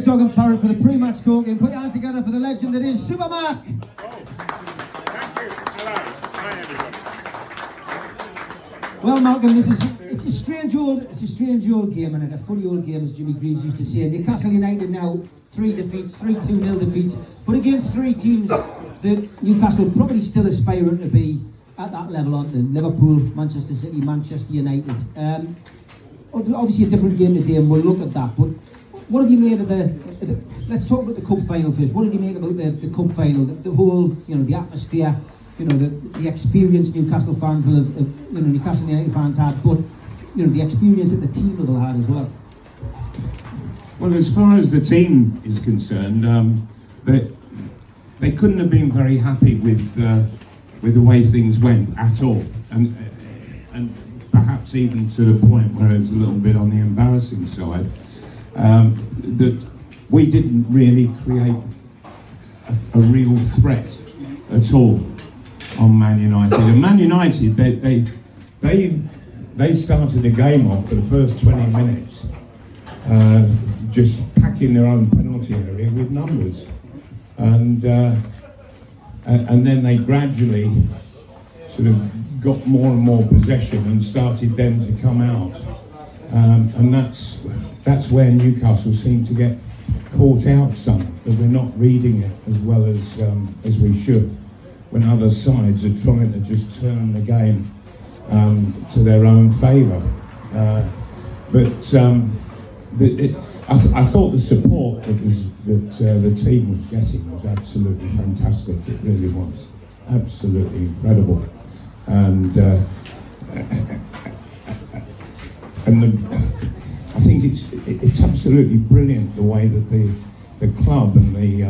Dog and Parrot for the pre-match talk, and put your hands together for the legend that is Supermac. Thank you. Hello. Hi everyone. Well, Malcolm, it's a strange old game, and a funny old game, as Jimmy Greaves used to say. Newcastle United now 3 defeats, 2-0 defeats, but against 3 teams that Newcastle probably still aspiring to be at that level, aren't they? Liverpool, Manchester City, Manchester United. Obviously a different game today, and we'll look at that. But what have you made of the let's talk about the cup final first. What did you make about the cup final? The whole, the atmosphere, the experience Newcastle fans will have, Newcastle United fans had, but the experience that the team will have had as well. Well, as far as the team is concerned, they couldn't have been very happy with the way things went at all, and perhaps even to the point where it was a little bit on the embarrassing side. That we didn't really create a real threat at all on Man United. And Man United, they started the game off for the first 20 minutes, just packing their own penalty area with numbers, and then they gradually sort of got more and more possession and started then to come out, and that's where Newcastle seemed to get caught out some, that we're not reading it as well as we should, when other sides are trying to just turn the game to their own favour. I thought the support that the team was getting was absolutely fantastic. It really was absolutely incredible, and I think it's absolutely brilliant the way that the club and the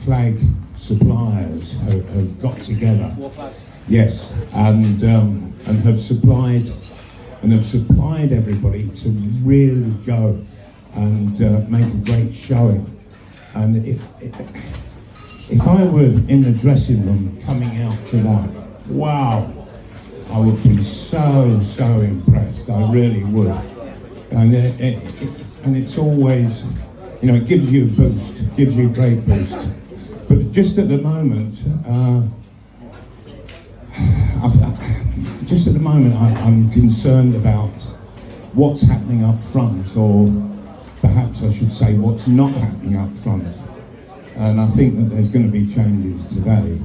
flag suppliers have got together. Yes, and have supplied everybody to really go and make a great showing. And if I were in the dressing room coming out to that, wow, I would be so impressed. I really would. And it's always, it gives you a boost, gives you a great boost. But just at the moment, I'm concerned about what's happening up front, or perhaps I should say what's not happening up front. And I think that there's going to be changes today.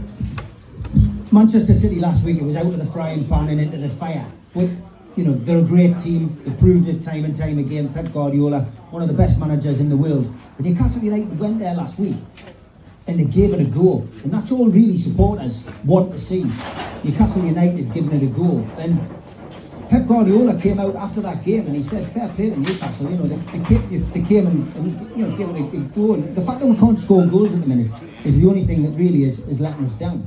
Manchester City last week, it was out of the frying pan and into the fire. But they're a great team. They proved it time and time again. Pep Guardiola, one of the best managers in the world. But Newcastle United went there last week and they gave it a go. And that's all really supporters want to see. Newcastle United giving it a go. And Pep Guardiola came out after that game and he said, fair play to Newcastle. They came and gave it a go. And the fact that we can't score goals at the minute is the only thing that really is letting us down.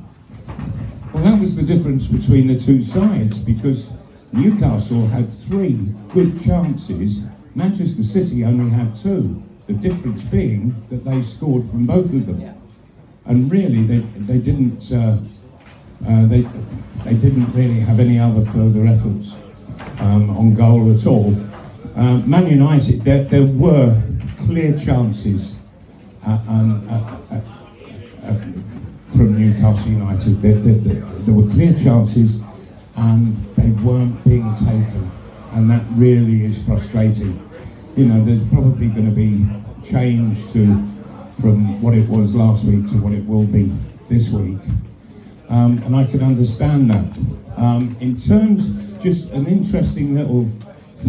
Well, that was the difference between the two sides, because Newcastle had 3 good chances. Manchester City only had 2. The difference being that they scored from both of them, and really they didn't really have any other further efforts on goal at all. Man United, there were clear chances from Newcastle United. There were clear chances, and they weren't being taken, and that really is frustrating. There's probably going to be change from what it was last week to what it will be this week, and I can understand that. In terms, just an interesting little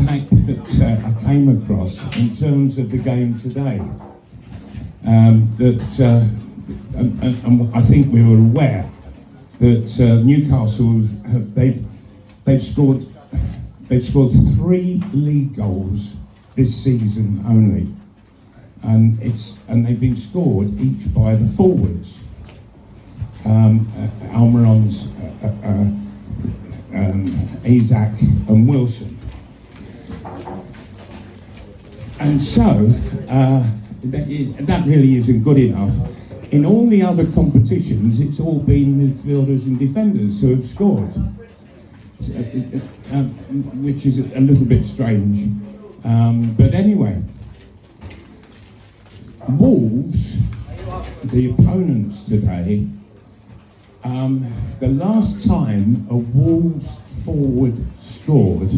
fact that I came across in terms of the game today, and I think we were aware that Newcastle they've scored 3 league goals this season only, and they've been scored each by the forwards, Almiron's, Isaac and Wilson, and so that really isn't good enough. In all the other competitions, it's all been midfielders and defenders who have scored, which is a little bit strange. But anyway, Wolves, the opponents today, the last time a Wolves forward scored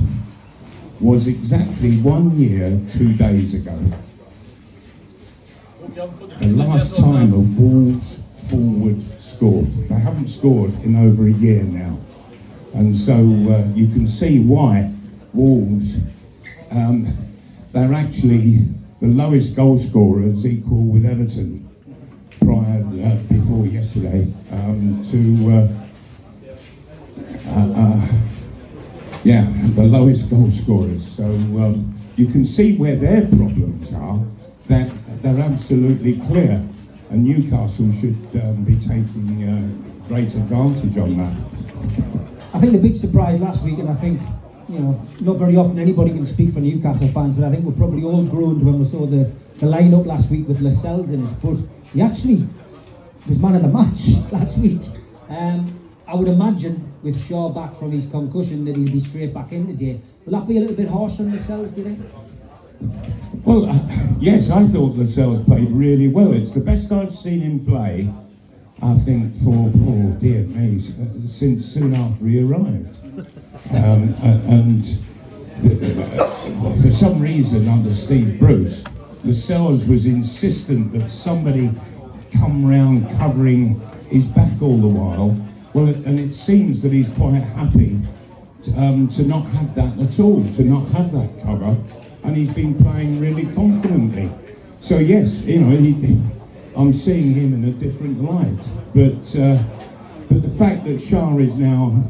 was exactly 1 year, 2 days ago. The last time a Wolves forward scored. They haven't scored in over a year now. And so you can see why Wolves, they're actually the lowest goal scorers, equal with Everton before yesterday, the lowest goal scorers. So you can see where their problems are, that they're absolutely clear. And Newcastle should be taking great advantage on that. I think the big surprise last week, and I think, not very often anybody can speak for Newcastle fans, but I think we're probably all groaned when we saw the line-up last week with Lascelles in it. But he actually was man of the match last week. I would imagine with Shaw back from his concussion that he'll be straight back in today. Will that be a little bit harsh on Lascelles, do you think? Well, yes, I thought Lascelles played really well. It's the best I've seen him play, I think, for, dear me, since soon after he arrived. For some reason, under Steve Bruce, Lascelles was insistent that somebody come round covering his back all the while. Well, and it seems that he's quite happy to not have that at all, to not have that cover. And he's been playing really confidently. So yes, I'm seeing him in a different light. But the fact that Shah is now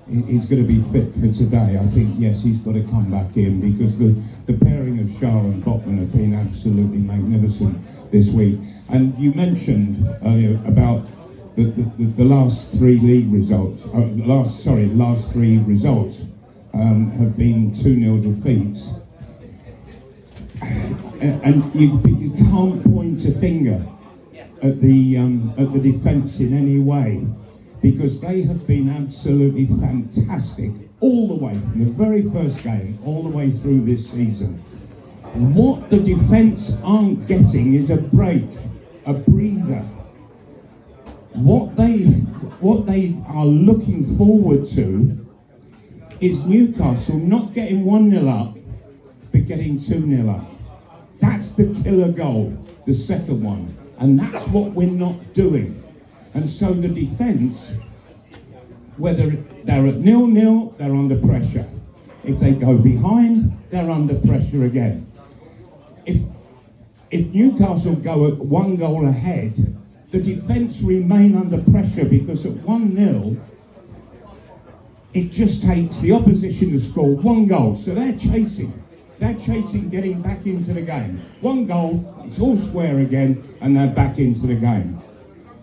is going to be fit for today, I think yes, he's got to come back in, because the pairing of Shah and Botman have been absolutely magnificent this week. And you mentioned earlier about the last three league results. Last three results have been 2-0 defeats. And you can't point a finger at the defence in any way, because they have been absolutely fantastic all the way from the very first game all the way through this season. What the defence aren't getting is a break, a breather. What they are looking forward to is Newcastle not getting 1-0 up, but getting 2-0 up. That's the killer goal, the second one. And that's what we're not doing. And so the defence, whether they're at 0-0, they're under pressure. If they go behind, they're under pressure again. If Newcastle go at 1 goal ahead, the defence remain under pressure, because at 1-0, it just takes the opposition to score 1 goal. So they're chasing getting back into the game. 1 goal, it's all square again, and they're back into the game.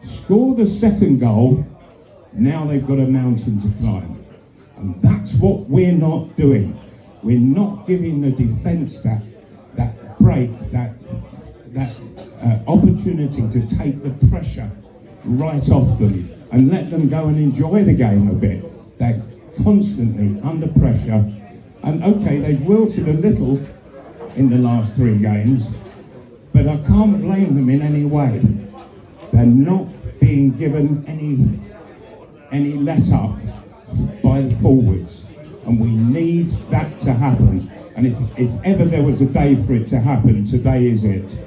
Score the second goal, now they've got a mountain to climb. And that's what we're not doing. We're not giving the defence that break, that opportunity to take the pressure right off them and let them go and enjoy the game a bit. They're constantly under pressure. And okay, they've wilted a little in the last 3 games, but I can't blame them in any way. They're not being given any let up by the forwards, and we need that to happen. And if ever there was a day for it to happen, today is it.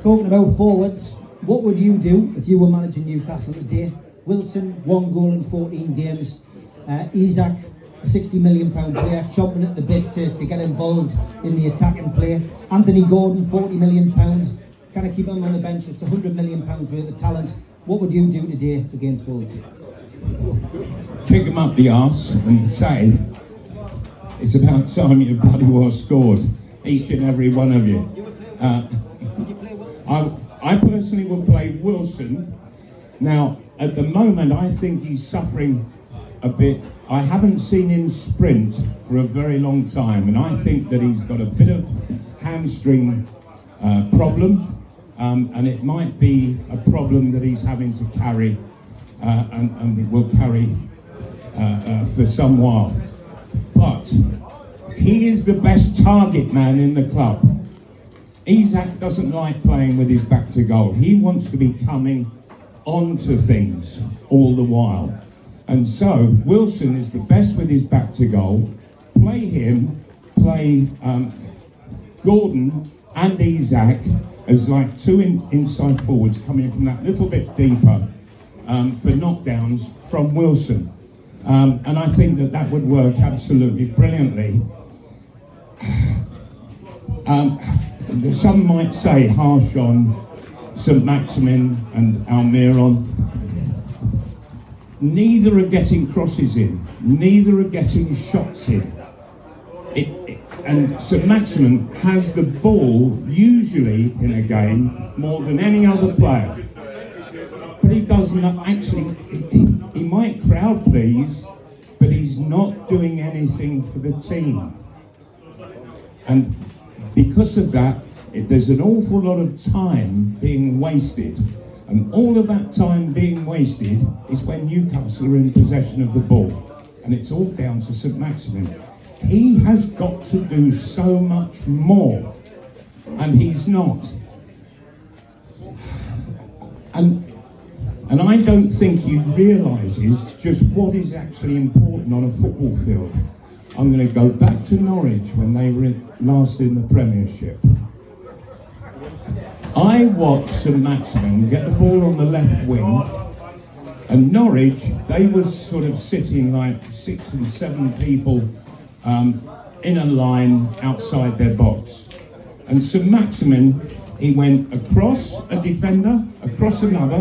Talking about forwards, what would you do if you were managing Newcastle today? Wilson, 1 goal in 14 games. Isak, a £60 million player, chomping at the bit to get involved in the attacking play. Anthony Gordon, £40 million. Can I keep him on the bench? It's £100 million worth of talent. What would you do today against Wolves? Kick him up the arse and say, it's about time you bloody well scored, each and every one of you. Would you play Wilson? I personally will play Wilson. Now, at the moment, I think he's suffering a bit. I haven't seen him sprint for a very long time, and I think that he's got a bit of hamstring problem, and it might be a problem that he's having to carry and will carry for some while. But he is the best target man in the club. Isaac doesn't like playing with his back to goal. He wants to be coming onto things all the while. And so Wilson is the best with his back to goal. Play him, play Gordon and Isaac as like two inside forwards coming from that little bit deeper for knockdowns from Wilson. And I think that would work absolutely brilliantly. Some might say harsh on St Maximin and Almiron. Neither are getting crosses in, neither are getting shots in. And St Maximin has the ball usually in a game more than any other player. But he doesn't actually, he might crowd please, but he's not doing anything for the team. And because of that, there's an awful lot of time being wasted. And all of that time being wasted is when Newcastle are in possession of the ball. And it's all down to St Maximin. He has got to do so much more. And he's not. And I don't think he realises just what is actually important on a football field. I'm going to go back to Norwich when they were last in the Premiership. I watched St Maximin get the ball on the left wing, and Norwich, they were sort of sitting like 6 and 7 people in a line outside their box. And St Maximin, he went across a defender, across another,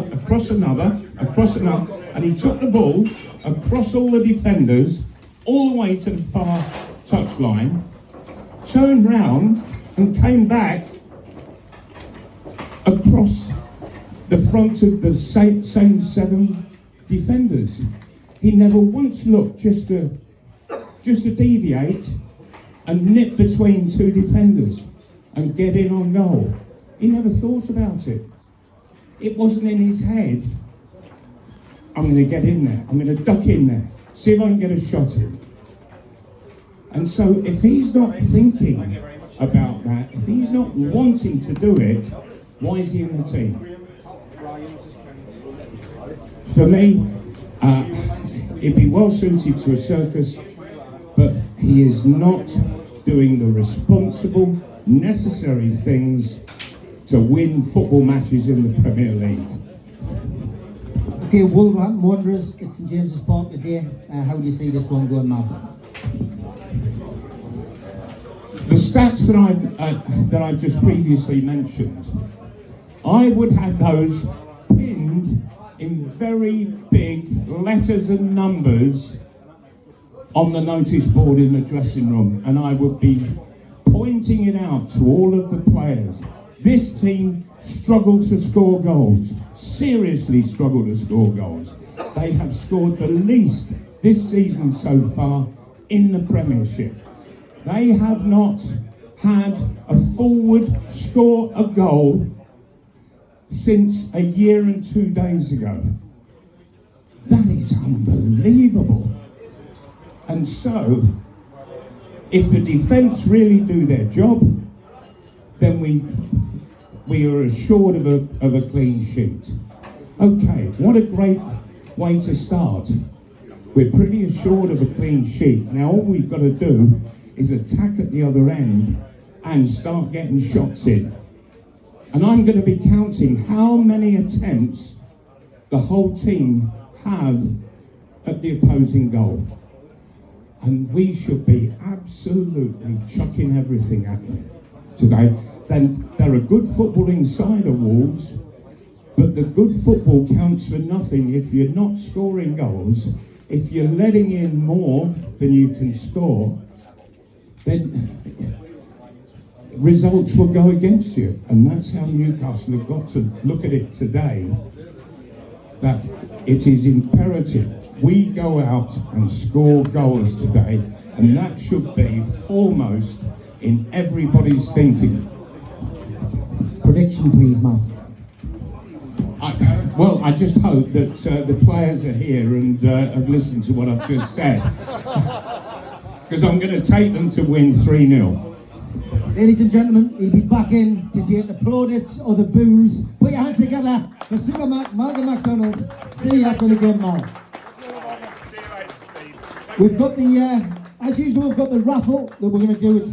and he took the ball across all the defenders, all the way to the far touchline, turned round and came back across the front of the same 7 defenders. He never once looked just to deviate and nip between 2 defenders and get in on goal. He never thought about it. It wasn't in his head, I'm going to get in there, I'm going to duck in there, see if I can get a shot in. And so if he's not thinking about that, if he's not wanting to do it, why is he in the team? For me, he'd be well suited to a circus, but he is not doing the responsible, necessary things to win football matches in the Premier League. Okay, Wolverhampton Wanderers, it's St James's Park today. How do you see this one going, Mark? The stats that I've just previously mentioned, I would have those pinned in very big letters and numbers on the notice board in the dressing room, and I would be pointing it out to all of the players. This team struggled to score goals, seriously struggled to score goals. They have scored the least this season so far in the Premiership. They have not had a forward score a goal since a year and 2 days ago. That is unbelievable. And so, if the defence really do their job, then we are assured of a clean sheet. Okay, what a great way to start. We're pretty assured of a clean sheet. Now all we've got to do is attack at the other end and start getting shots in. And I'm going to be counting how many attempts the whole team have at the opposing goal. And we should be absolutely chucking everything at them today. Then they're a good footballing side of Wolves, but the good football counts for nothing if you're not scoring goals. If you're letting in more than you can score, then results will go against you. And that's how Newcastle have got to look at it today, that it is imperative we go out and score goals today, and that should be foremost in everybody's thinking. Prediction, please, Mark. Well, I just hope that the players are here and have listened to what I've just said, because I'm going to take them to win 3-0. Ladies and gentlemen, he'll be back in to take the plaudits or the boos. Put your hands together for Supermac, Malcolm MacDonald. See you after the game, Mal. We've got the, as usual, we've got the raffle that we're going to do.